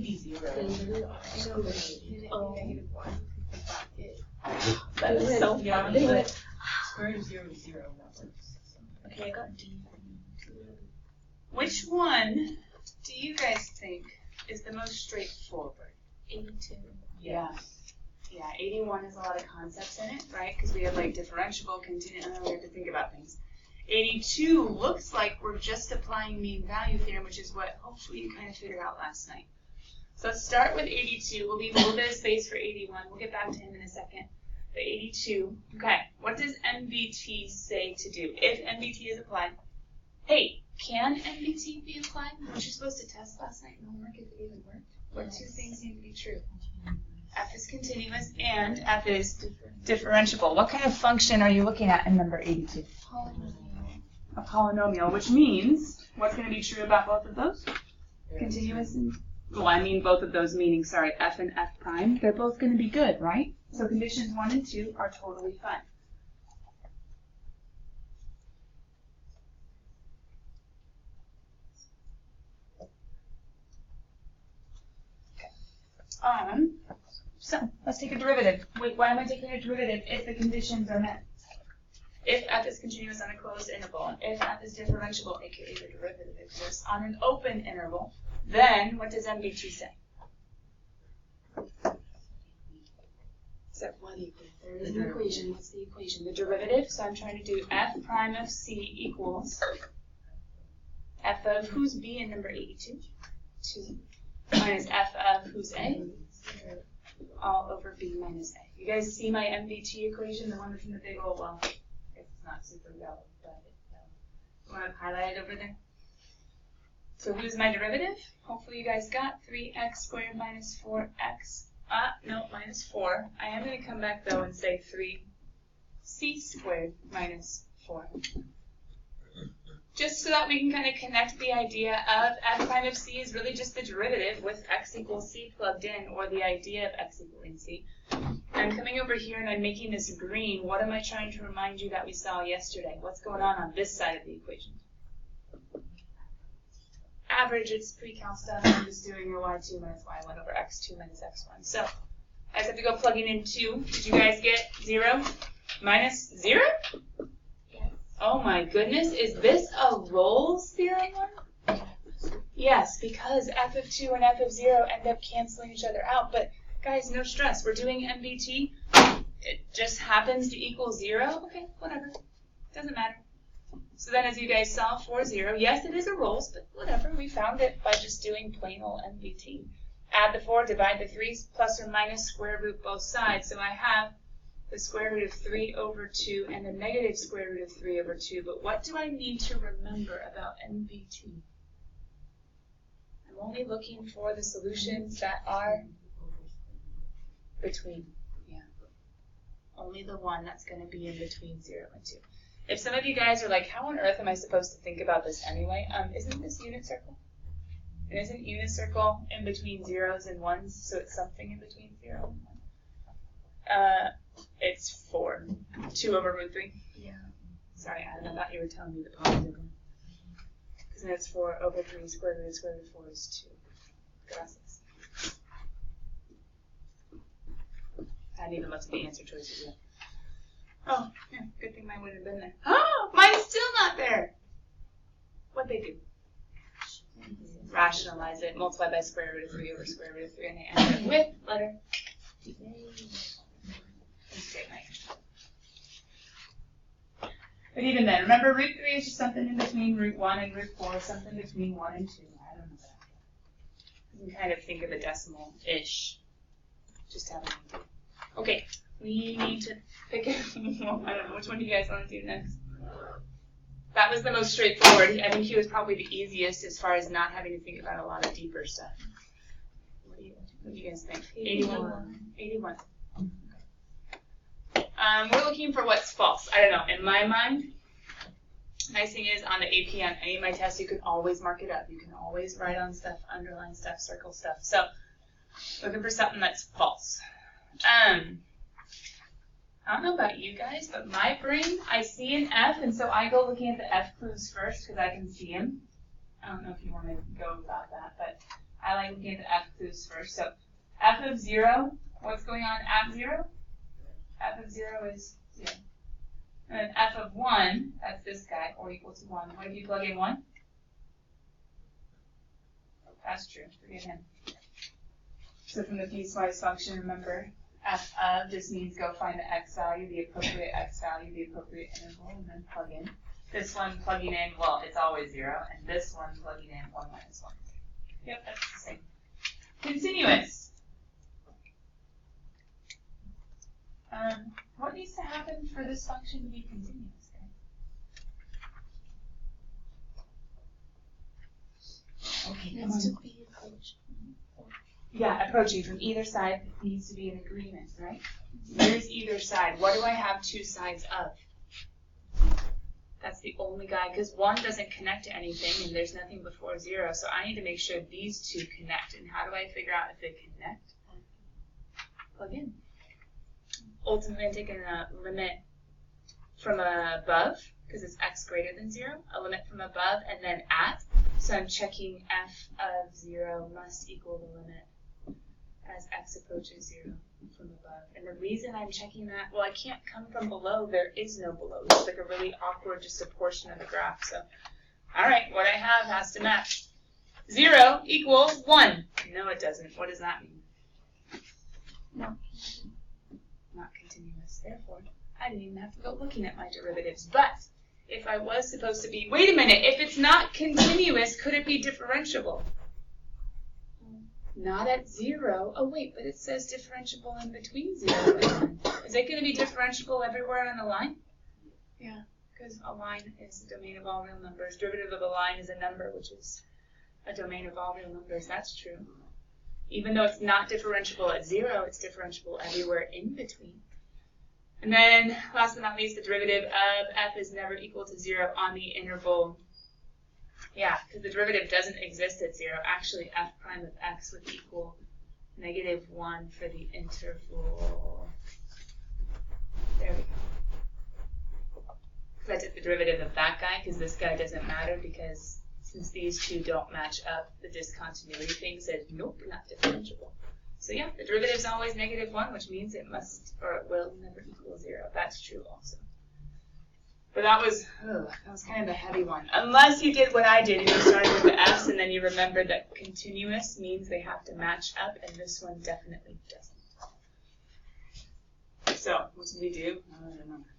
be 0. That is so fun. Square root of 0 is 0. Okay, I got D. Which one do you guys think is the most straightforward? 82. Yeah. Yeah, 81 has a lot of concepts in it, right? Because we have like differentiable, continuous, and then we have to think about things. 82 looks like we're just applying mean value theorem, which is what hopefully you kind of figured out last night. So let's start with 82. We'll leave a little bit of space for 81. We'll get back to him in a second. But 82, okay, what does MBT say to do? If MBT is applied, hey, can MBT be applied? Weren't you supposed to test last night in homework if it even worked? What two things need to be true? F is continuous and F is differentiable. What kind of function are you looking at in number 82? A polynomial, which means what's going to be true about both of those? Continuous and, well, I mean both of those meaning, sorry, F and F prime. They're both going to be good, right? So conditions 1 and 2 are totally fine. So let's take a derivative. Wait, why am I taking a derivative if the conditions are met? If F is continuous on a closed interval, if F is differentiable, aka the derivative exists on an open interval, then what does MBT say? So what equals? There is an equation. What's the equation? The derivative. So I'm trying to do F prime of C equals F of who's B in number 82? 2 minus F of who's A? All over B minus A. You guys see my MBT equation, the one that's in the big old, well, I guess it's not super yellow, but you want to highlight it over there? So who's my derivative? Hopefully you guys got 3x squared minus 4x. No, minus 4. I am going to come back though and say 3c squared minus 4. Just so that we can kind of connect the idea of f prime of c is really just the derivative with x equals c plugged in, or the idea of x equaling c. I'm coming over here and I'm making this green. What am I trying to remind you that we saw yesterday? What's going on this side of the equation? Average, it's pre-cal stuff. I'm just doing your y2 minus y1 over x2 minus x1. So I just have to go plugging in 2. Did you guys get 0 minus 0? Oh my goodness, is this a Rolle's theorem one? Yes, because f of 2 and f of 0 end up canceling each other out. But guys, no stress. We're doing MBT. It just happens to equal 0. Okay, whatever. Doesn't matter. So then as you guys saw, 4, 0. Yes, it is a Rolle's, but whatever. We found it by just doing plain old MBT. Add the 4, divide the 3, plus or minus square root both sides. So I have the square root of 3 over 2 and the negative square root of 3 over 2. But what do I need to remember about MBT? I'm only looking for the solutions that are between. Yeah. Only the one that's going to be in between 0 and 2. If some of you guys are like, how on earth am I supposed to think about this anyway? Isn't this unit circle? And isn't unit circle in between zeros and ones, so it's something in between 0 and 1? It's 4. 2 over root 3. Yeah. Sorry, Adam, I thought you were telling me the positive one. Because then it's 4 over 3 square root of 4 is 2. Gracias. I hadn't even looked at the answer choices yet. Oh, yeah, good thing mine would have been there. Oh, mine's still not there. What'd they do? Rationalize it, multiply by square root of 3 over square root of 3, and they end up with letter D. But even then, remember root 3 is just something in between root 1 and root 4, something between 1 and 2. I don't know that. You can kind of think of a decimal-ish. Just have an idea. Okay, we need to pick it. I don't know, which one do you guys want to do next? That was the most straightforward. I think he was probably the easiest as far as not having to think about a lot of deeper stuff. What do you guys think? 81. 81. We're looking for what's false. I don't know. In my mind, nice thing is on the AP on any of my tests, you can always mark it up. You can always write on stuff, underline stuff, circle stuff. So looking for something that's false. I don't know about you guys, but my brain, I see an F, and so I go looking at the F clues first because I can see them. I don't know if you want to go about that, but I like looking at the f clues first. So f of 0, what's going on at 0? F of 0 is 0. And then f of 1, that's this guy, or equal to 1. What if you plug in 1? That's true. Forget him. So from the piecewise function, remember, f of just means go find the x value, the appropriate x value, the appropriate interval, and then plug in. This one plugging in, well, it's always 0, and this one plugging in 1 minus 1. Yep, that's the same. Continuous. What needs to happen for this function to be continuous? Okay, come on. Yeah, approaching from either side needs to be an agreement, right? Where's either side? What do I have two sides of? That's the only guy, because 1 doesn't connect to anything, and there's nothing before 0, so I need to make sure these two connect. And how do I figure out if they connect? Plug in. Ultimately, I'm taking a limit from above, because it's x greater than 0, a limit from above, and then at. So I'm checking f of 0 must equal the limit as x approaches 0 from above. And the reason I'm checking that, well, I can't come from below. There is no below. It's like a really awkward, just a portion of the graph. So, all right, what I have has to match. 0 equals 1. No, it doesn't. What does that mean? No. Not continuous. Therefore, I didn't even have to go looking at my derivatives. But if I was supposed to be, wait a minute, if it's not continuous, could it be differentiable? Not at 0. Oh, wait, but it says differentiable in between 0 and 1. Is it going to be differentiable everywhere on the line? Yeah, because a line is a domain of all real numbers. Derivative of a line is a number, which is a domain of all real numbers. That's true. Even though it's not differentiable at 0, it's differentiable everywhere in between. And then, last but not least, the derivative of f is never equal to 0 on the interval. Yeah, because the derivative doesn't exist at 0. Actually, f prime of x would equal -1 for the interval. There we go. Because I took the derivative of that guy, because this guy doesn't matter, because since these two don't match up, the discontinuity thing says, nope, not differentiable. So yeah, the derivative is always -1, which means it must, or it will never equal 0. That's true also. But that was kind of a heavy one. Unless you did what I did, and you started with the f's, and then you remembered that continuous means they have to match up, and this one definitely doesn't. So, what did we do? I don't remember.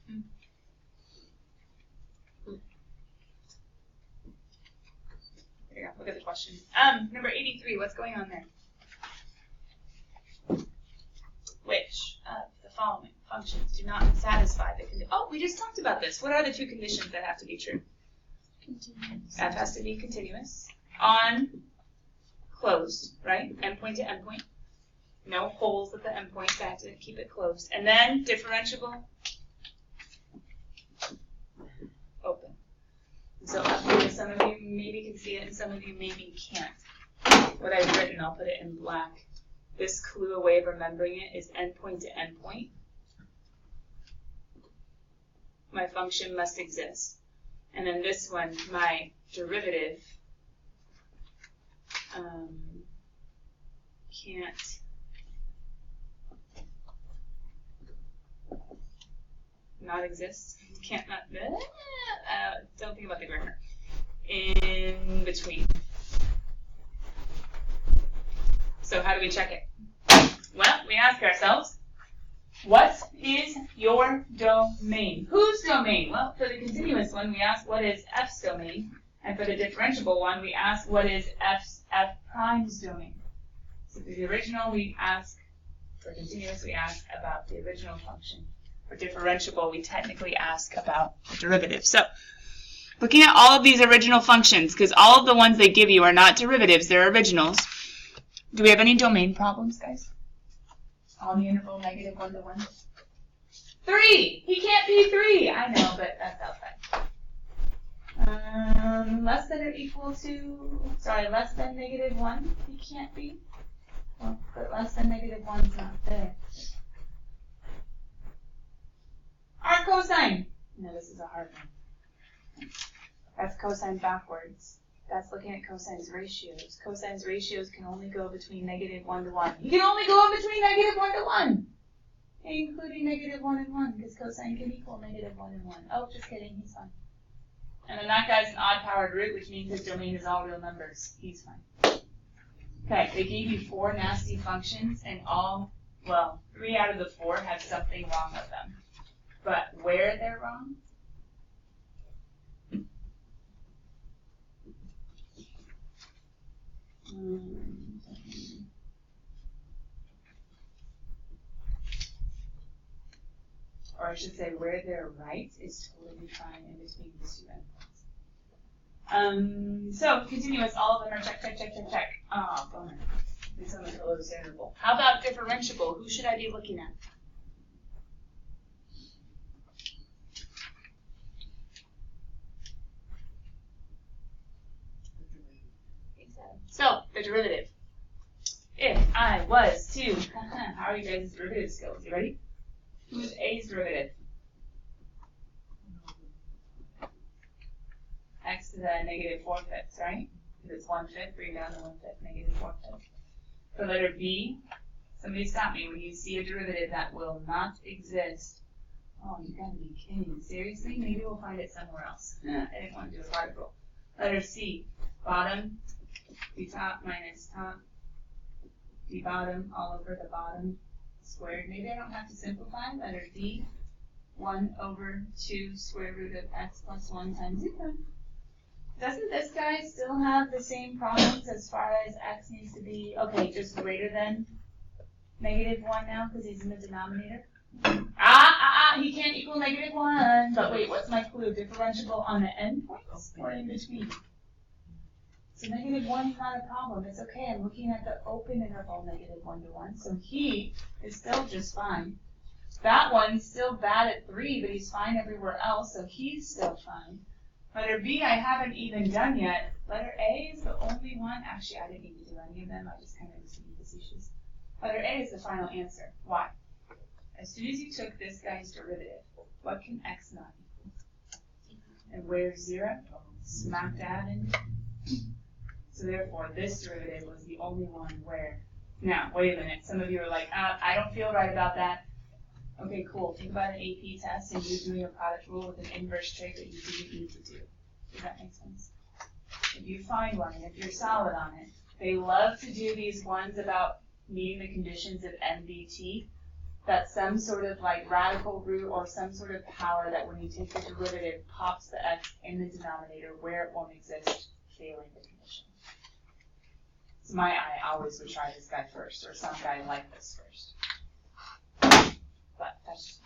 There you go. Look at the question. Number 83. What's going on there? Which of the following functions do not satisfy the condition? Oh, we just talked about this. What are the two conditions that have to be true? Continuous. F has to be continuous. On closed, right? Endpoint to endpoint. No holes at the endpoint, so I have to keep it closed. And then differentiable. Open. So up here, some of you maybe can see it, and some of you maybe can't. What I've written, I'll put it in black. This clue, a way of remembering it, is endpoint to endpoint. My function must exist. And then this one, my derivative, can't not exist. Can't not, don't think about the grammar. In between. So how do we check it? Well, we ask ourselves, what is your domain? Whose domain? Well, for the continuous one, we ask what is f's domain. And for the differentiable one, we ask what is f prime's domain. So for the original, we ask, for continuous, we ask about the original function. For differentiable, we technically ask about the derivative. So looking at all of these original functions, because all of the ones they give you are not derivatives, they're originals. Do we have any domain problems, guys? On the interval -1 to 1. 3! He can't be 3! I know, but that's outside. Less than or equal to, sorry, less than -1, he can't be. Well, but less than -1 is not there. Our cosine. No, this is a hard one. That's cosine backwards. That's looking at cosines ratios. Cosines ratios can only go between -1 to 1. You can only go in between -1 to 1, including -1 and 1, because cosine can equal -1 and 1. Oh, just kidding, he's fine. And then that guy's an odd-powered root, which means his domain is all real numbers. He's fine. Okay, they gave you 4 nasty functions, and 3 out of the 4 have something wrong with them. But where they're wrong? Or I should say where they're right is totally fine in between these 2 endpoints. So continuous, all of them are check. Oh, bummer. These ones are a little variable. How about differentiable? Who should I be looking at? So, the derivative. If I was to, how are you guys' derivative skills? You ready? Who's A's derivative? X to the -4/5, right? Because it's 1/5, bring down to 1/5, -4/5. For letter B, somebody stop me. When you see a derivative that will not exist, oh, you gotta be kidding. Seriously? Maybe we'll find it somewhere else. I didn't want to do a particle. Letter C, bottom, the top minus top, the bottom all over the bottom squared. Maybe I don't have to simplify. Letter D, 1/2 square root of x plus 1 times 0. Doesn't this guy still have the same problems as far as x needs to be, okay, just greater than -1 now because he's in the denominator? He can't equal -1. But wait, what's my clue? Differentiable on the endpoints or in between? So -1 is not a problem. It's okay. I'm looking at the open interval -1 to 1. So he is still just fine. That one's still bad at 3, but he's fine everywhere else, so he's still fine. Letter B, I haven't even done yet. Letter A is the only one. Actually, I didn't need to do any of them. I just kind of was being facetious. Letter A is the final answer. Why? As soon as you took this guy's derivative, what can x not equal? And where's 0? Smack dab in. So therefore, this derivative was the only one where. Now, wait a minute. Some of you are like, I don't feel right about that. Okay, cool. Think about an AP test and you doing a product rule with an inverse trig that you didn't need to do. Does that make sense? If you find one and if you're solid on it, they love to do these ones about meeting the conditions of MBT. That's some sort of like radical root or some sort of power that when you take the derivative pops the x in the denominator where it won't exist, failing the condition. So I always would try this guy first, or some guy like this first. But that's just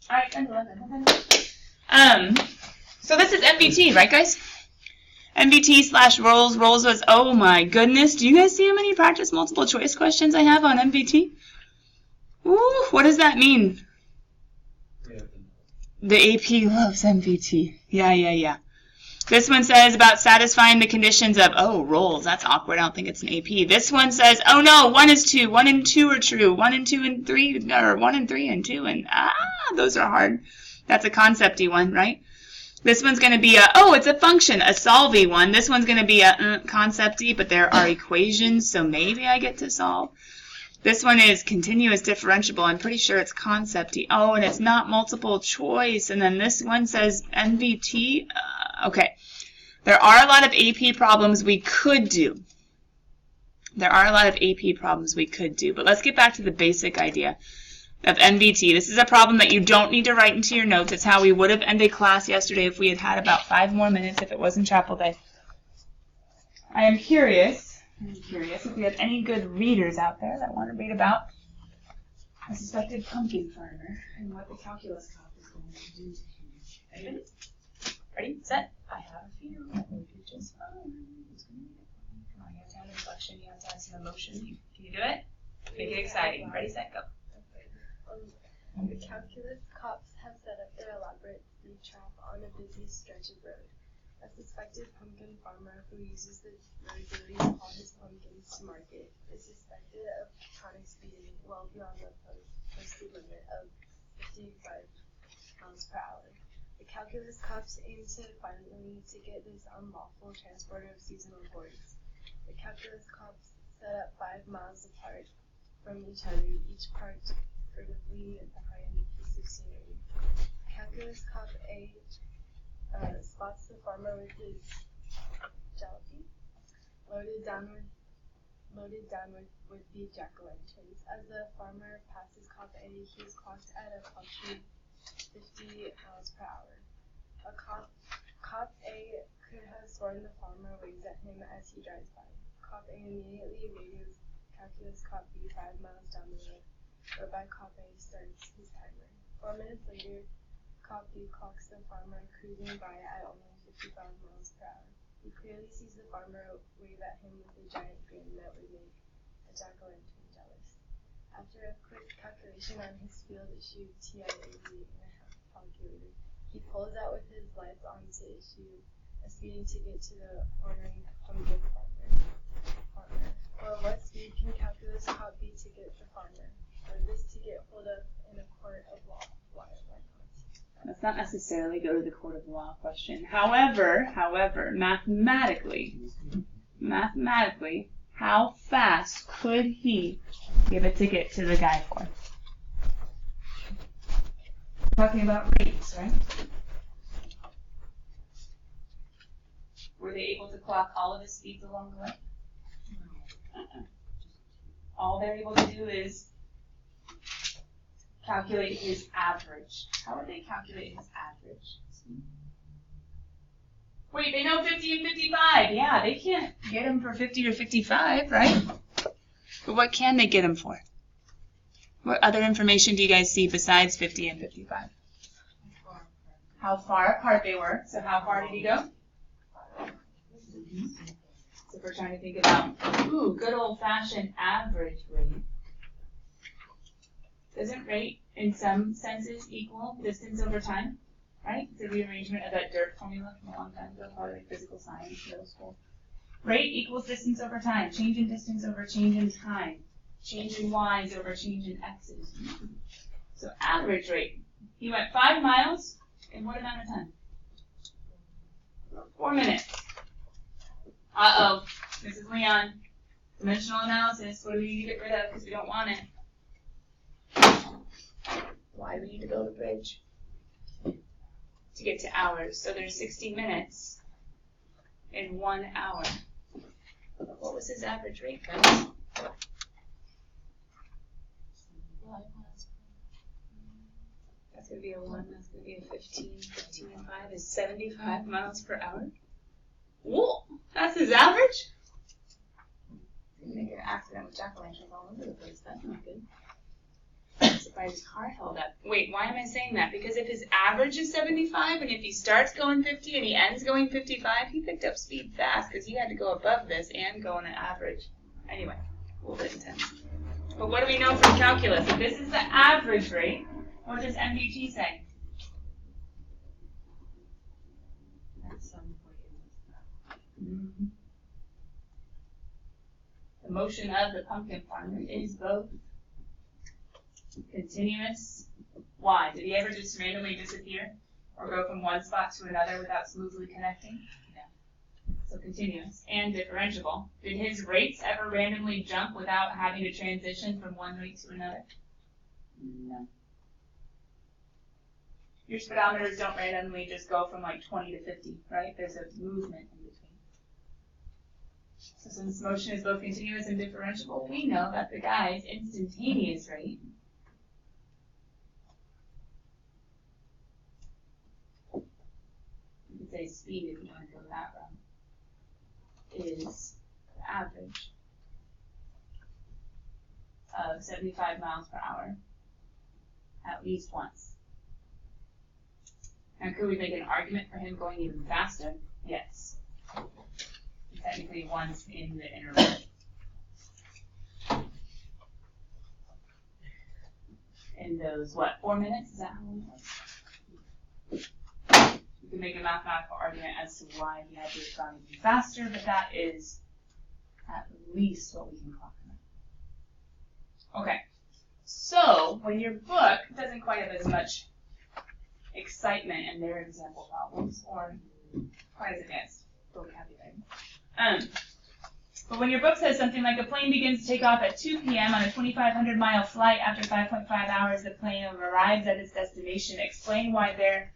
alright, so this is MBT, right guys? MBT/Rolls. Rolls was, oh my goodness, do you guys see how many practice multiple choice questions I have on MBT? Ooh, what does that mean? The AP loves MBT. Yeah. This one says about satisfying the conditions of, rolls, that's awkward, I don't think it's an AP. This one says, oh no, 1 is 2, 1 and 2 are true, 1 and 2 and 3, or 1 and 3 and 2, and those are hard. That's a concept-y one, right? This one's going to be it's a function, a solve-y one. This one's going to be a concept-y, but there are equations, so maybe I get to solve. This one is continuous differentiable. I'm pretty sure it's concept-y. Oh, and it's not multiple choice. And then this one says MBT. Okay. There are a lot of AP problems we could do. But let's get back to the basic idea of MBT. This is a problem that you don't need to write into your notes. It's how we would have ended class yesterday if we had had about 5 more minutes if it wasn't chapel day. I am curious if we have any good readers out there that want to read about a suspected pumpkin farmer and what the calculus cop is going to do to him. Anybody? Ready? Set? I have a few. That will be just fine. Come on, you have to have inflection. You have to have some emotion. Can you do it? Make it exciting. Ready, set, go. The calculus cops have set up their elaborate food trap on a busy stretch of road. A suspected pumpkin farmer who uses the road daily to haul his pumpkins to market is suspected of tonic speeding well beyond the posted limit of 55 miles per hour. The calculus cops aim to finally ticket this unlawful transporter of seasonal boards. The calculus cops set up 5 miles apart from each other, each parked furtively behind a piece of scenery. Calculus cop A spots the farmer with his jalopy loaded down with the jack-o'-lanterns. As the farmer passes cop A, he is clocked at a paltry 50 miles per hour. Cop A could have sworn the farmer waves at him as he drives by. Cop A immediately radios calculus cop B 5 miles down the road, whereby cop A starts his timer. 4 minutes later, cop B clocks the farmer cruising by at only 55 miles per hour. He clearly sees the farmer wave at him with a giant grin that would make a jack-o'-lantern jealous. After a quick calculation on his field-issued TIAB calculator, he pulls out with his lights on to issue a speeding ticket to the ornery pumpkin farmer. For what speed can calculus cop B ticket the farmer? Would this ticket hold up in a court of law? Why not? Let's not necessarily go to the court of law question. However, mathematically, how fast could he give a ticket to the guy for? Talking about rates, right? Were they able to clock all of his speeds along the way? All they're able to do is calculate his average. How would they calculate his average? Wait, they know 50 and 55. Yeah, they can't get him for 50 or 55, right? But what can they get him for? What other information do you guys see besides 50 and 55? How far apart they were. So how far did he go? So if we're trying to think about, good old-fashioned average rate. Doesn't rate, in some senses, equal distance over time? Right? It's a rearrangement of that DIRT formula from a long time ago, probably like physical science, middle school. Rate equals distance over time. Change in distance over change in time. Change in y's over change in x's. So average rate. He went 5 miles in what amount of time? 4 minutes. Uh-oh. Mrs. Leon. Dimensional analysis. What do we need to get rid of because we don't want it? Why do we need to build a bridge? To get to hours. So there's 60 minutes in 1 hour. What was his average rate, guys? That's going to be a 1. That's going to be a 15. 15 and 5 is 75 miles per hour. Whoa! That's his average? He's going to make an accident with jack-o'-lanterns all over the place. That's not good. Surprised his car held up. Wait, why am I saying that? Because if his average is 75, and if he starts going 50 and he ends going 55, he picked up speed fast because he had to go above this and go on an average. Anyway, a little bit intense. But what do we know from calculus? If this is the average rate, what does MDT say? At some point Mm-hmm. The motion of the pumpkin farmer is both continuous. Why? Did he ever just randomly disappear or go from one spot to another without smoothly connecting? No. So continuous and differentiable. Did his rates ever randomly jump without having to transition from one rate to another? No. Your speedometers don't randomly just go from like 20 to 50, right? There's a movement in between. So since motion is both continuous and differentiable, we know that the guy's instantaneous rate say speed if you want to go that route, is the average of 75 miles per hour at least once. Now, could we make an argument for him going even faster? Yes. Technically once in the interval. In those, 4 minutes? Is that how long it was? We can make a mathematical argument as to why he had to have gone even faster, but that is at least what we can clock him. Okay, so when your book doesn't quite have as much excitement in their example problems, or quite as advanced vocabulary. But when your book says something like a plane begins to take off at 2 p.m. on a 2,500-mile flight, after 5.5 hours the plane arrives at its destination, explain why there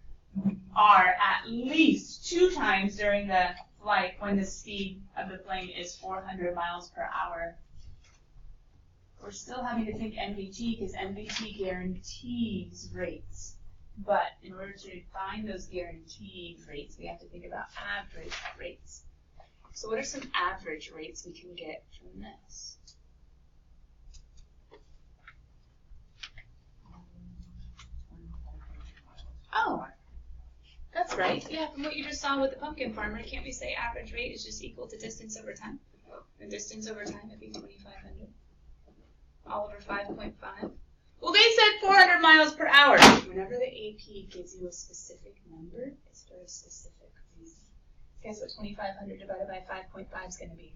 are at least 2 times during the flight when the speed of the plane is 400 miles per hour. We're still having to think MBT because MBT guarantees rates. But in order to find those guaranteed rates, we have to think about average rates. So what are some average rates we can get from this? Oh, that's right. Yeah, from what you just saw with the pumpkin farmer, can't we say average rate is just equal to distance over time? The distance over time would be 2,500. All over 5.5. Well, they said 400 miles per hour. Whenever the AP gives you a specific number, it's for a specific reason. Guess what 2,500 divided by 5.5 is going to be?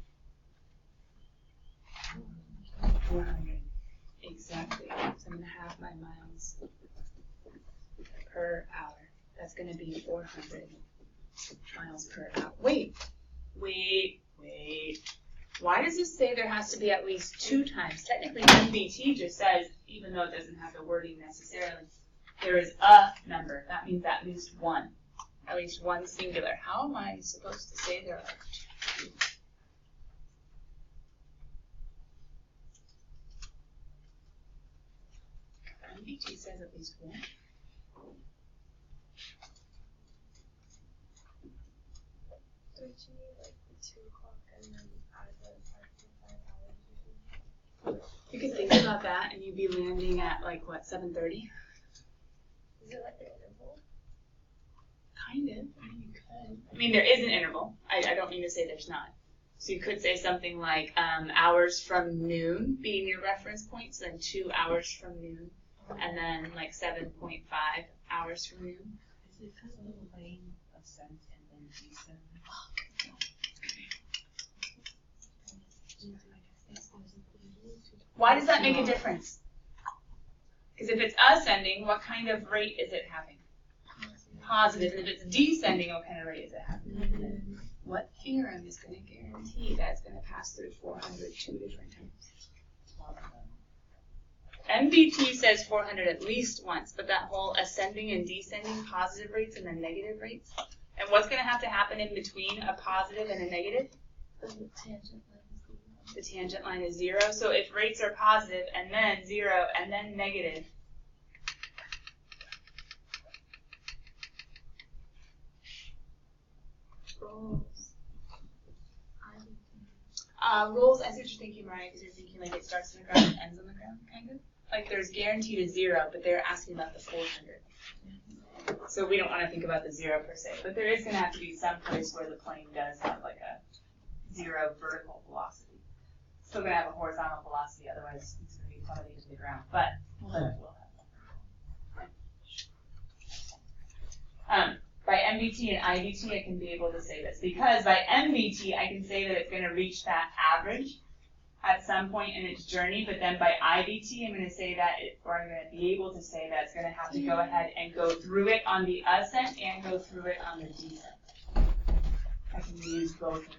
400. Exactly. So I'm going to have my miles per hour. That's going to be 400 miles per hour. Wait. Why does this say there has to be at least 2 times? Technically, MBT just says, even though it doesn't have the wording necessarily, there is a number. That means at least 1. At least 1 singular. How am I supposed to say there are 2? MBT says at least 1. Don't you need like the 2 o'clock and then add the 5.5 hours? You could think about that and you'd be landing at like what, 7:30? Is it like an interval? Kind of. I mean, you could. I mean, there is an interval. I don't mean to say there's not. So you could say something like hours from noon being your reference point, so then 2 hours from noon, and then like 7.5 hours from noon. Is it because of the plane ascent and then descent? Why does that make a difference? Because if it's ascending, what kind of rate is it having? Positive. And if it's descending, what kind of rate is it having? What theorem is going to guarantee that's going to pass through 400 2 different times? MBT says 400 at least once, but that whole ascending and descending, positive rates and then negative rates. And what's going to have to happen in between a positive and a negative? The tangent line is 0. So if rates are positive and then 0 and then negative, rules, I see what you're thinking, Mariah, because you're thinking like it starts on the ground and ends on the ground, kind of. Like there's guaranteed a 0, but they're asking about the 400. So we don't want to think about the 0 per se, but there is going to have to be some place where the plane does have like a 0 vertical velocity. Still going to have a horizontal velocity, otherwise it's going to be plummeting to the ground, but we'll have that. By MBT and IBT, I can be able to say this. Because by MBT, I can say that it's going to reach that average at some point in its journey, but then by IBT, I'm going to say that, I'm going to be able to say that it's going to have to go ahead and go through it on the ascent and go through it on the descent. I can use both of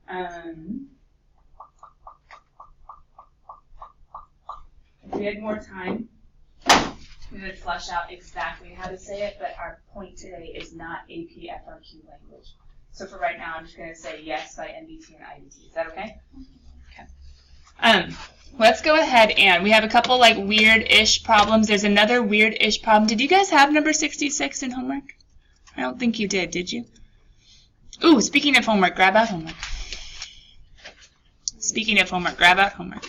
them. If we had more time, we would flesh out exactly how to say it, but our point today is not AP FRQ language. So for right now, I'm just going to say yes by MBT and IBT. Is that okay? Okay. Let's go ahead and we have a couple like weird-ish problems. There's another weird-ish problem. Did you guys have number 66 in homework? I don't think you did you? Ooh, speaking of homework, grab out homework. Speaking of homework, grab out homework.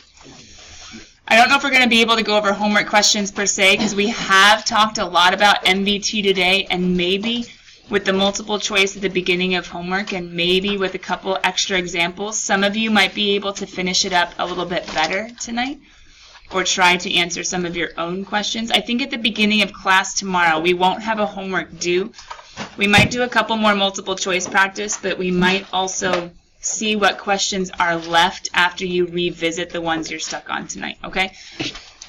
I don't know if we're going to be able to go over homework questions per se because we have talked a lot about MBT today, and maybe with the multiple choice at the beginning of homework and maybe with a couple extra examples, some of you might be able to finish it up a little bit better tonight or try to answer some of your own questions. I think at the beginning of class tomorrow we won't have a homework due. We might do a couple more multiple choice practice, but we might also see what questions are left after you revisit the ones you're stuck on tonight, okay?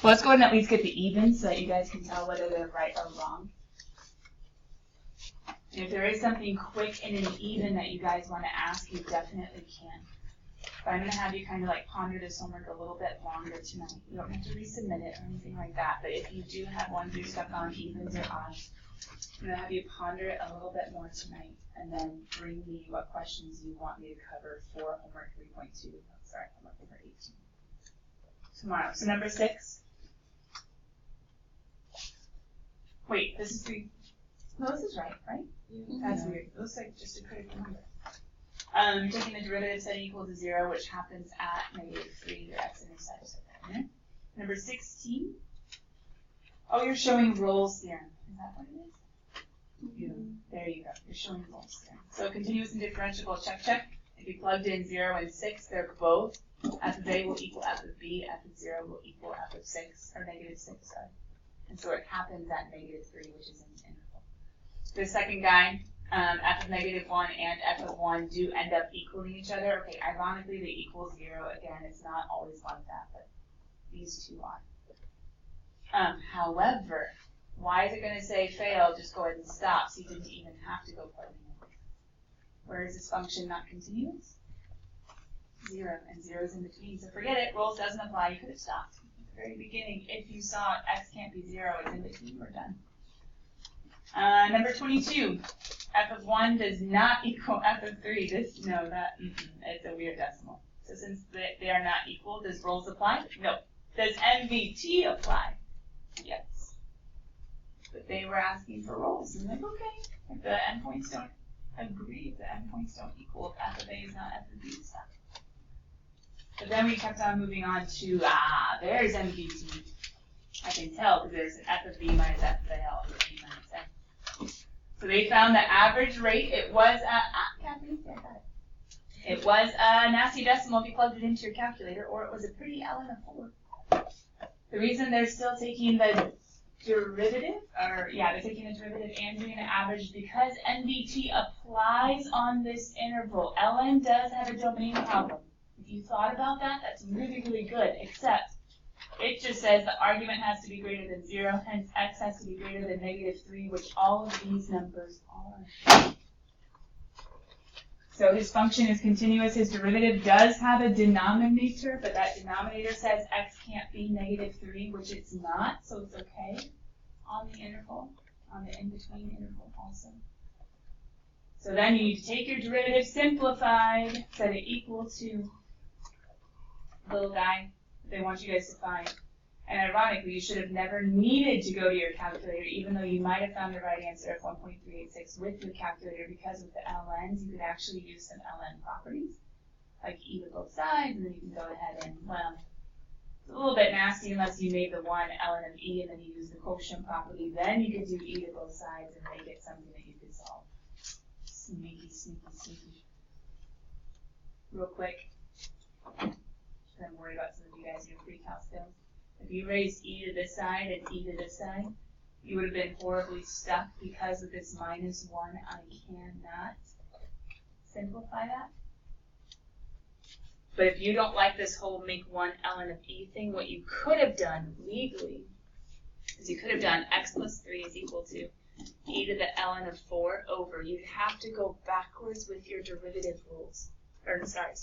Well, let's go ahead and at least get the evens so that you guys can tell whether they're right or wrong. And if there is something quick and an even that you guys want to ask, you definitely can. But I'm going to have you kind of like ponder this homework a little bit longer tonight. You don't have to resubmit it or anything like that, but if you do have ones you're stuck on, evens or odds, I'm going to have you ponder it a little bit more tonight, and then bring me what questions you want me to cover for homework 3.2. Sorry, homework number 18. Tomorrow. So number 6. Wait, this is 3. No, this is right? That's weird. It looks like just a critical number. Taking the derivative set equal to 0, which happens at -3, your x-intercepts are there. Number 16. Oh, you're showing Rolle's theorem. Is that what it is? There you go. You're showing Rolle's theorem. So continuous and differentiable, check. If you plugged in 0 and 6, they're both f of A will equal f of B, f of 0 will equal f of 6, or -6, sorry. And so it happens at -3, which is an interval. The second guy, f of -1 and f of 1 do end up equaling each other. Okay, ironically, they equal 0. Again, it's not always like that, but these two are. However, why is it going to say fail? Just go ahead and stop, so you didn't even have to go plugging in. Where is this function not continuous? 0, and 0 is in between. So forget it. Rolle's doesn't apply. You could have stopped at the very beginning. If you saw x can't be 0, it's in between. We're done. Number 22. F of 1 does not equal f of 3. It's a weird decimal. So since they are not equal, does Rolle's apply? No. Does MVT apply? Yes. But they were asking for Rolle's. And like, okay, if the endpoints don't agree, if the endpoints don't equal, if f of A is not f of B, stuff. But then we kept on moving on to, there's MVT. I can tell because there's an f of B minus f of A all over B minus f. So they found the average rate. It was, Kathy, yeah, got it. It was a nasty decimal if you plugged it into your calculator, or it was a pretty ln of 4. The reason they're still taking the derivative, they're taking the derivative and doing an average because NVT applies on this interval. ln does have a domain problem. If you thought about that, that's really, really good, except it just says the argument has to be greater than 0, hence x has to be greater than -3, which all of these numbers are. So his function is continuous. His derivative does have a denominator, but that denominator says x can't be -3, which it's not, so it's okay on the interval, on the in-between interval also. So then you need to take your derivative simplified, set it equal to little guy they want you guys to find. And ironically, you should have never needed to go to your calculator, even though you might have found the right answer of 1.386 with your calculator, because with the ln's, you could actually use some ln properties, like e to both sides, and then you can go ahead and, well, it's a little bit nasty unless you made the one ln of e and then you use the quotient property. Then you could do e to both sides and make it something that you could solve. Sneaky, sneaky, sneaky. Real quick. I'm worried about some of you guys in your pre-cal skills. If you raised e to this side and e to this side, you would have been horribly stuck because of this -1. I cannot simplify that. But if you don't like this whole make one ln of e thing, what you could have done legally is you could have done x plus 3 is equal to e to the ln of 4 over. You'd have to go backwards with your derivative rules. Or sorry,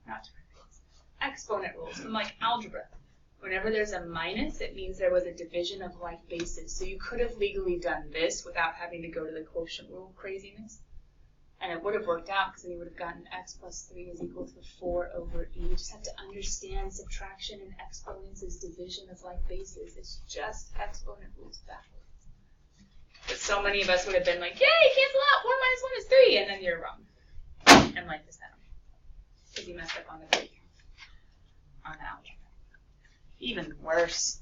not derivatives. Exponent rules from like algebra. Whenever there's a minus, it means there was a division of like bases. So you could have legally done this without having to go to the quotient rule craziness. And it would have worked out because then you would have gotten x plus 3 is equal to 4 over e. You just have to understand subtraction and exponents is division of like bases. It's just exponent rules backwards. But so many of us would have been like, yay, cancel out, 1 minus 1 is 3, and then you're wrong. And life is that. Because you messed up on the break. On the algebra. Even worse.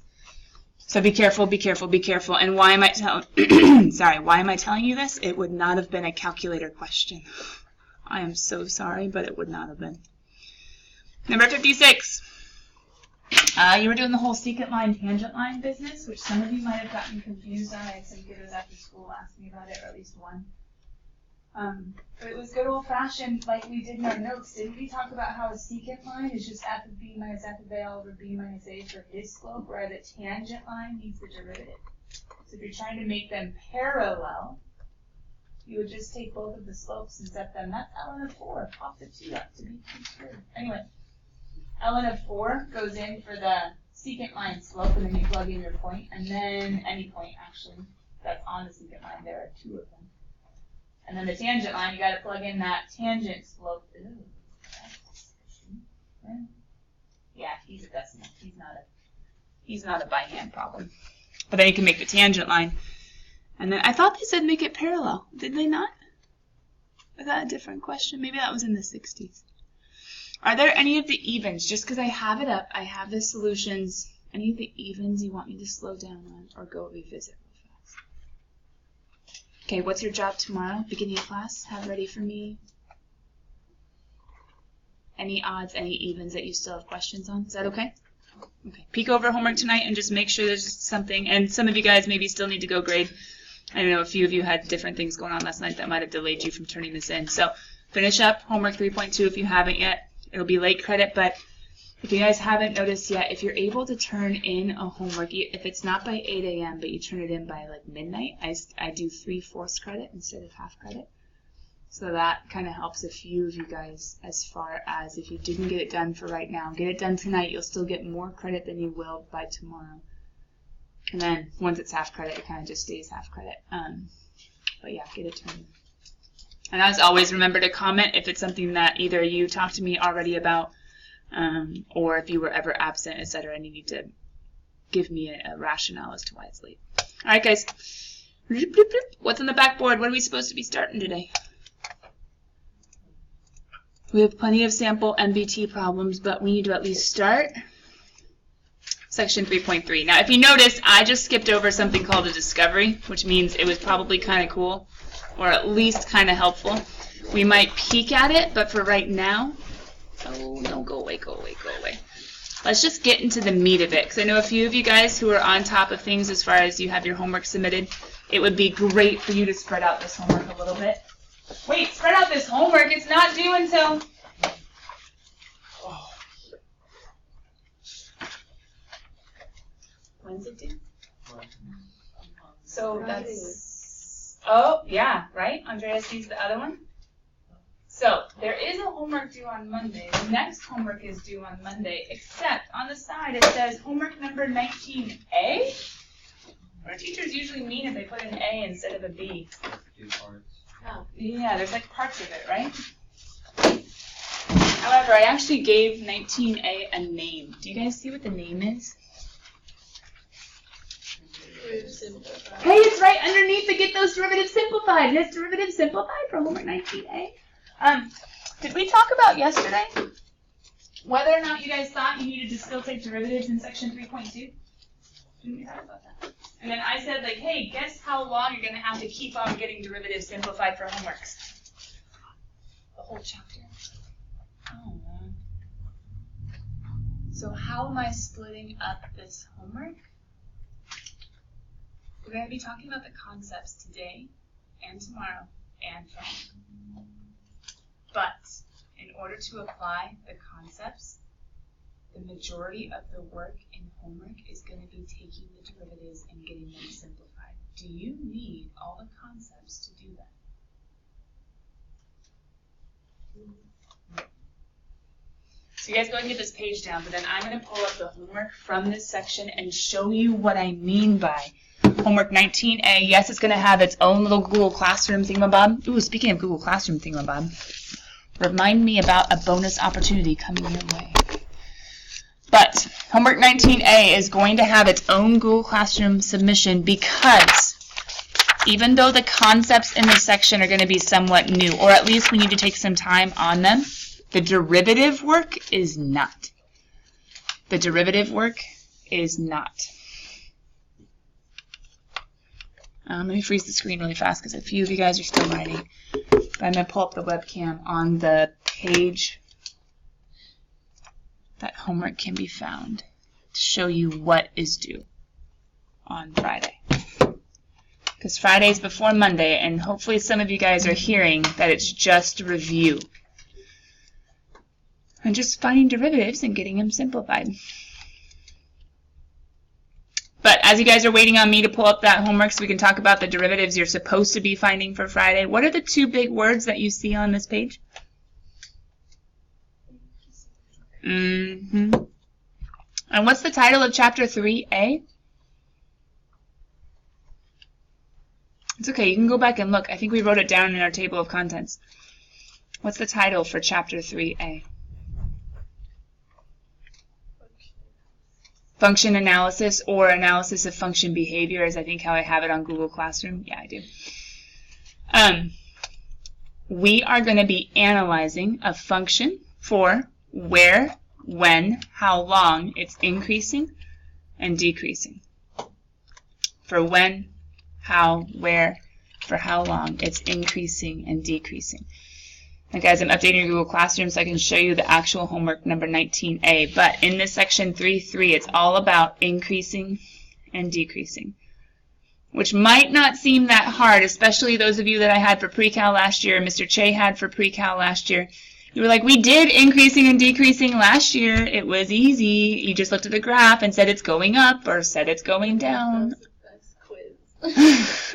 So be careful, be careful, be careful. And why am I why am I telling you this? It would not have been a calculator question. I am so sorry, but it would not have been. Number 56. You were doing the whole secant line, tangent line business, which some of you might have gotten confused on. I had some kiddos after school ask me about it, or at least one. But it was good old-fashioned, like we did in our notes. Didn't we talk about how a secant line is just f of b minus f of a all over b minus a for his slope, whereas a tangent line needs the derivative? So if you're trying to make them parallel, you would just take both of the slopes and set them. That's ln of 4. Pop the 2 up to be 2 squared. Anyway, ln of 4 goes in for the secant line slope, and then you plug in your point, and then any point, actually, that's on the secant line. There are 2 of them. And then the tangent line, you got to plug in that tangent slope. Ooh, yeah, he's a decimal. He's not a by hand problem. But then you can make the tangent line. And then I thought they said make it parallel. Did they not? Was that a different question? Maybe that was in the 60s. Are there any of the evens? Just because I have it up, I have the solutions. Any of the evens you want me to slow down on or go revisit real fast? Okay, what's your job tomorrow? Beginning of class? Have ready for me. Any odds, any evens that you still have questions on? Is that okay? Okay. Peek over homework tonight and just make sure there's something. And some of you guys maybe still need to go grade. I know a few of you had different things going on last night that might have delayed you from turning this in. So finish up homework 3.2 if you haven't yet. It'll be late credit, but if you guys haven't noticed yet, if you're able to turn in a homework, if it's not by 8 a.m., but you turn it in by like midnight, I do 3/4 credit instead of half credit. So that kind of helps a few of you guys as far as if you didn't get it done for right now, get it done tonight, you'll still get more credit than you will by tomorrow. And then once it's half credit, it kind of just stays half credit. But yeah, get it turned in. And as always, remember to comment if it's something that either you talked to me already about or if you were ever absent, etc. and you need to give me a rationale as to why it's late. All right, guys. What's on the backboard? What are we supposed to be starting today? We have plenty of sample MBT problems, but we need to at least start section 3.3. Now, if you notice, I just skipped over something called a discovery, which means it was probably kind of cool, or at least kind of helpful. We might peek at it, but for right now, oh, no, go away, go away, go away. Let's just get into the meat of it, because I know a few of you guys who are on top of things as far as you have your homework submitted. It would be great for you to spread out this homework a little bit. Wait, spread out this homework. It's not due until... Oh. When's it due? So that's... Oh, yeah, right? Andrea sees the other one? So there is a homework due on Monday. The next homework is due on Monday, except on the side it says homework number 19A. Our teachers usually mean if they put an A instead of a B. Oh. Yeah, there's like parts of it, right? However, I actually gave 19A a name. Do you guys see what the name is? Hey, it's right underneath the Get Those Derivatives Simplified. It has Derivatives Simplified for homework 19A. Did we talk about yesterday whether or not you guys thought you needed to still take derivatives in section 3.2? Didn't we talk about that? And then I said, like, hey, guess how long you're going to have to keep on getting derivatives simplified for homeworks? The whole chapter. Oh. So how am I splitting up this homework? We're going to be talking about the concepts today and tomorrow and Friday. But in order to apply the concepts, the majority of the work in homework is going to be taking the derivatives and getting them simplified. Do you need all the concepts to do that? So you guys go ahead and get this page down, but then I'm going to pull up the homework from this section and show you what I mean by homework 19A. Yes, it's going to have its own little Google Classroom thingamabob. Ooh, speaking of Google Classroom thingamabob, remind me about a bonus opportunity coming your way. But homework 19A is going to have its own Google Classroom submission because even though the concepts in this section are going to be somewhat new, or at least we need to take some time on them, the derivative work is not. The derivative work is not. Let me freeze the screen really fast because a few of you guys are still writing. But I'm going to pull up the webcam on the page that homework can be found to show you what is due on Friday. Because Friday's before Monday, and hopefully some of you guys are hearing that it's just review. And just finding derivatives and getting them simplified. But as you guys are waiting on me to pull up that homework so we can talk about the derivatives you're supposed to be finding for Friday, what are the two big words that you see on this page? Mm-hmm. And what's the title of Chapter 3A? It's okay, you can go back and look. I think we wrote it down in our table of contents. What's the title for Chapter 3A? Function analysis, or analysis of function behavior, is I think how I have it on Google Classroom. Yeah, I do. We are going to be analyzing a function for where, when, how long it's increasing and decreasing. For when, how, where, for how long it's increasing and decreasing. And guys, I'm updating your Google Classroom so I can show you the actual homework number 19A. But in this section 3.3, it's all about increasing and decreasing, which might not seem that hard, especially those of you that I had for pre-cal last year, Mr. Che had for pre-cal last year. You were like, we did increasing and decreasing last year. It was easy. You just looked at the graph and said it's going up or said it's going down. That's quiz.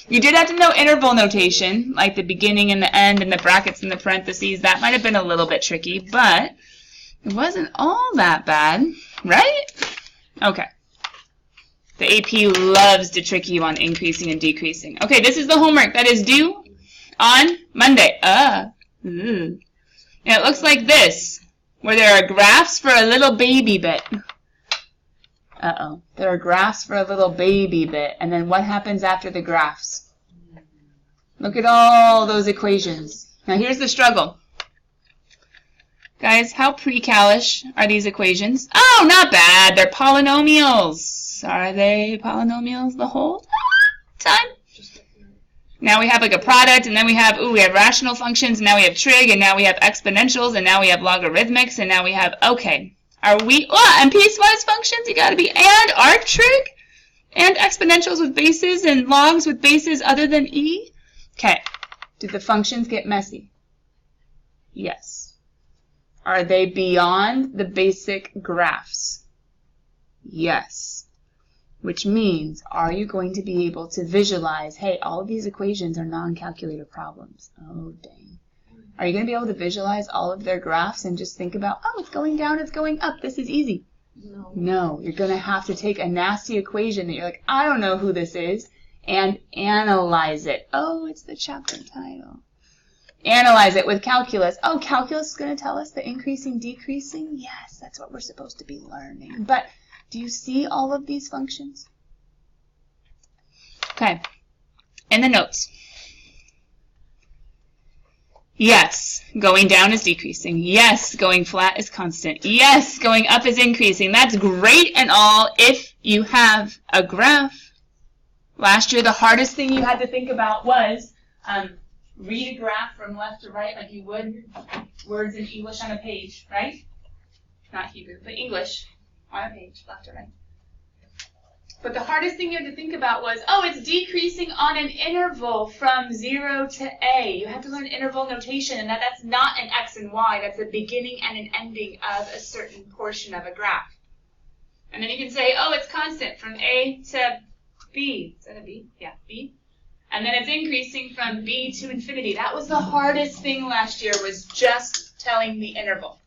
You did have to know interval notation, like the beginning and the end and the brackets and the parentheses. That might have been a little bit tricky, but it wasn't all that bad, right? Okay. The AP loves to trick you on increasing and decreasing. Okay, this is the homework that is due on Monday. And it looks like this, where there are graphs for a little baby bit. There are graphs for a little baby bit. And then what happens after the graphs? Look at all those equations. Now here's the struggle. Guys, how pre-calish are these equations? Oh, not bad. They're polynomials. Are they polynomials the whole time? Now we have like a product, and then we have rational functions, and now we have trig, and now we have exponentials, and now we have logarithmics, and now we have, okay. Are we, and piecewise functions, you gotta be, and arc trig, and exponentials with bases, and logs with bases other than e? Okay. Did the functions get messy? Yes. Are they beyond the basic graphs? Yes. Which means, are you going to be able to visualize, hey, all of these equations are non-calculator problems? Oh, dang. Are you going to be able to visualize all of their graphs and just think about, oh, it's going down, it's going up, this is easy? No. No, you're going to have to take a nasty equation that you're like, I don't know who this is, and analyze it. Oh, it's the chapter title. Analyze it with calculus. Oh, calculus is going to tell us the increasing, decreasing? Yes, that's what we're supposed to be learning. But do you see all of these functions? Okay. In the notes. Yes, going down is decreasing. Yes, going flat is constant. Yes, going up is increasing. That's great and all if you have a graph. Last year, the hardest thing you had to think about was read a graph from left to right like you would words in English on a page, right? Not Hebrew, but English on a page, left to right. But the hardest thing you had to think about was, oh, it's decreasing on an interval from 0 to a. You have to learn interval notation, and that's not an x and y. That's the beginning and an ending of a certain portion of a graph. And then you can say, oh, it's constant from a to b. Is that a b? Yeah, b. And then it's increasing from b to infinity. That was the hardest thing last year, was just telling the interval.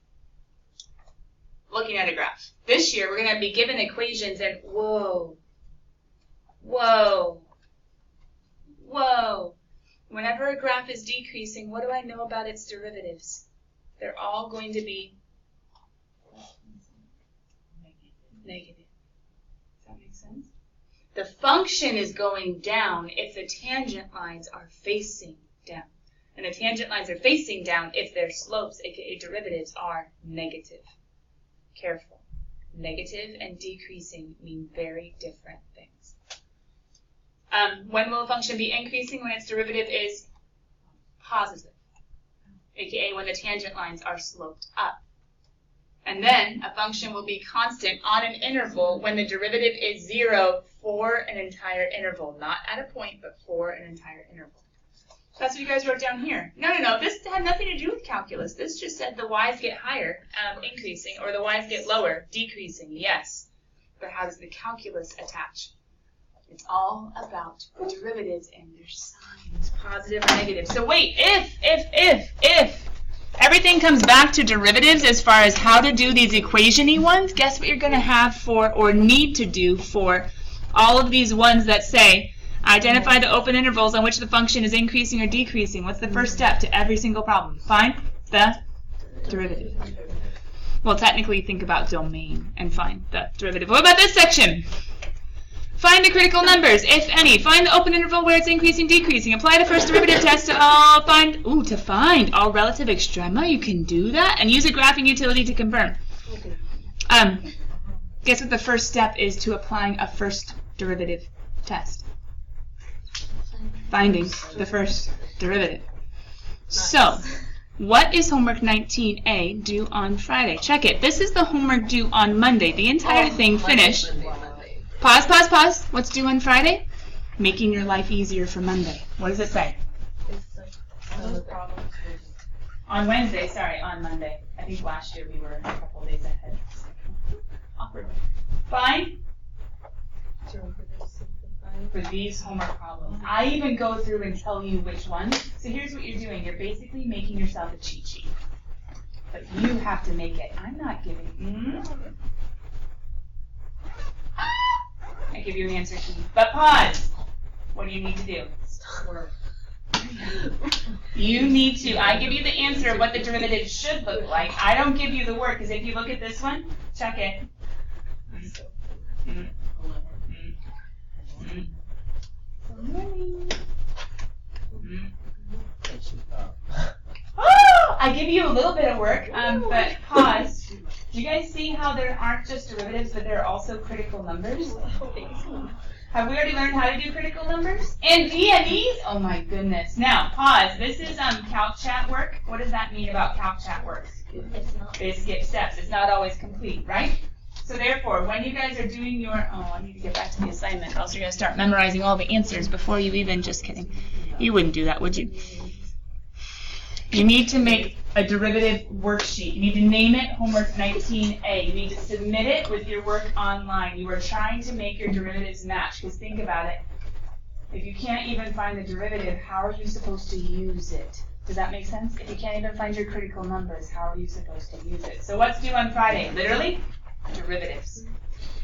Looking at a graph. This year, we're going to be given equations and, whoa, whoa, whoa. Whenever a graph is decreasing, what do I know about its derivatives? They're all going to be negative. Does that make sense? The function is going down if the tangent lines are facing down. And the tangent lines are facing down if their slopes, aka derivatives, are negative. Careful. Negative and decreasing mean very different things. When will a function be increasing? When its derivative is positive, aka when the tangent lines are sloped up. And then a function will be constant on an interval when the derivative is 0 for an entire interval. Not at a point, but for an entire interval. That's what you guys wrote down here. No, this had nothing to do with calculus. This just said the y's get higher, increasing, or the y's get lower, decreasing, yes. but how does the calculus attach? It's all about the derivatives and their signs, positive or negative. So wait, if everything comes back to derivatives as far as how to do these equation-y ones, guess what you're going to have for, or need to do for, all of these ones that say, identify the open intervals on which the function is increasing or decreasing. What's the first step to every single problem? Find the derivative. Well, technically, think about domain and find the derivative. What about this section? Find the critical numbers, if any. Find the open interval where it's increasing, decreasing. Apply the first derivative test to find all relative extrema. You can do that and use a graphing utility to confirm. Guess what the first step is to applying a first derivative test? Finding the first derivative. So, what is homework 19A due on Friday? Check it. This is the homework due on Monday. The entire thing finished. Pause. What's due on Friday? Making your life easier for Monday. What does it say? On Wednesday, on Monday. I think last year we were a couple days ahead. Awkward. Fine? For these homework problems. I even go through and tell you which ones. So here's what you're doing. You're basically making yourself a cheat sheet. But you have to make it. I'm not giving. I give you an answer key. But pause. What do you need to do? You need to. I give you the answer what the derivative should look like. I don't give you the work, because if you look at this one, check it. I give you a little bit of work, but pause. Do you guys see how there aren't just derivatives, but there are also critical numbers? Have we already learned how to do critical numbers? And DNEs? Oh my goodness. Now, pause. This is CalcChat work. What does that mean about CalcChat work? They skip steps. It's not always complete, right? So therefore, when you guys are doing your, I need to get back to the assignment, else you're going to start memorizing all the answers before you even, just kidding. You wouldn't do that, would you? You need to make a derivative worksheet. You need to name it homework 19A. You need to submit it with your work online. You are trying to make your derivatives match, because think about it. If you can't even find the derivative, how are you supposed to use it? Does that make sense? If you can't even find your critical numbers, how are you supposed to use it? So what's due on Friday? Literally, derivatives.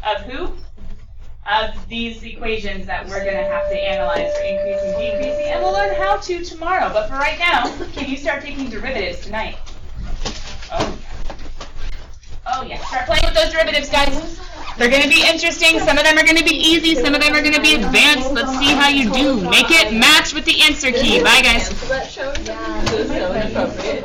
Of who? Of these equations that we're going to have to analyze for increasing, decreasing, and we'll learn how to tomorrow. But for right now, can you start taking derivatives tonight? Oh yeah. Start playing with those derivatives, guys. They're going to be interesting. Some of them are going to be easy. Some of them are going to be advanced. Let's see how you do. Make it match with the answer key. Bye, guys. That show is so inappropriate.